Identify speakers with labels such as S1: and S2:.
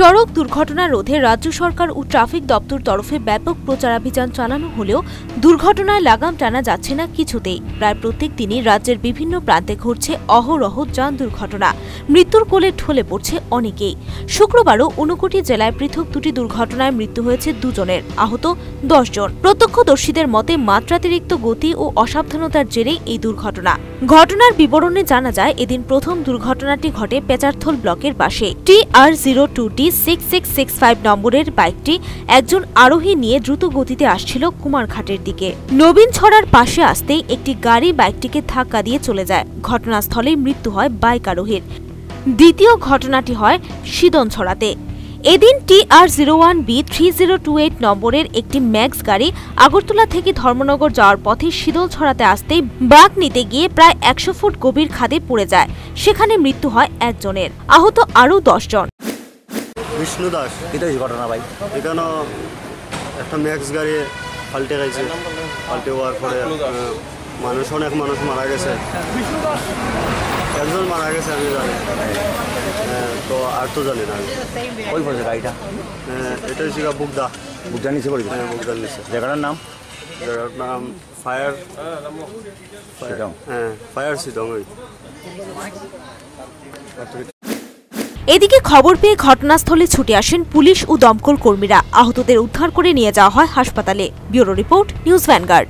S1: সড়ক দুর্ঘটনা রোধে রাজ্য সরকার ও ট্রাফিক দপ্তর তরফে ব্যাপক প্রচারাভিযান চালানো হলেও দুর্ঘটনায় লাগাম টানা যাচ্ছে না কিছুতেই। প্রায় প্রত্যেক দিনই রাজ্যের বিভিন্ন প্রান্তে ঘটছে অহরহ যান দুর্ঘটনা, মৃত্যুর কোলে ঢলে পড়ছে অনেকেই। শুক্রবারও ঊনকোটি জেলায় পৃথক দুটি দুর্ঘটনায় মৃত্যু হয়েছে দুজনের, আহত 10 জন। প্রত্যক্ষদর্শীদের মতে মাত্রাতিরিক্ত গতি ও অসাবধানতার জেরেই এই দুর্ঘটনা। ঘটনার বিবরণে জানা যায়, এদিন প্রথম দুর্ঘটনাটি ঘটে পেচারথল ব্লকের পাশে। TR02D6665 নম্বরের বাইকটি একজন আরোহী নিয়ে দ্রুত গতিতে আসছিল কুমারঘাটের দিকে। নবীন ছড়ার পাশে আসতেই একটি গাড়ি বাইকটিকে ধাক্কা দিয়ে চলে যায়। ঘটনাস্থলেই মৃত্যু হয় বাইক আরোহীর। দ্বিতীয় ঘটনাটি হয় সিদনছড়াতে। এদিন TR01B3028 নম্বরের একটি ম্যাক্স গাড়ি আগরতলা থেকে ধর্মনগর যাওয়ার পথে শীতলছড়াতে আসতেই বাঁক নিতে গিয়ে প্রায় 100 ফুট গভীর খাদে পড়ে যায়। সেখানে মৃত্যু হয় একজনের, আহত আরও 10 জন।
S2: বিষ্ণু দাস,
S3: এটা ঘটনা ভাই,
S2: এখানে একটা ম্যাক্স গাড়ি পাল্টে গেছে। পাল্টে হওয়ার পরে অনেক মানুষ মারা গেছে। একজন মারা গেছে আমি জানি, তো আর তো জানি না।
S3: কই পড়ছে গাড়িটা?
S2: এটা হচ্ছে বুকদা
S3: নিচে পড়েছে।
S2: বুকদার নিচে।
S3: জায়গাটার নাম
S2: ফায়ার ফায়ার সিডং।
S1: এদিকে খবর পেয়ে ঘটনাস্থলে ছুটে আসেন পুলিশ ও দমকল কর্মীরা। আহতদের উদ্ধার করে নিয়ে যাওয়া হয় হাসপাতালে। Bureau report, news vanguard.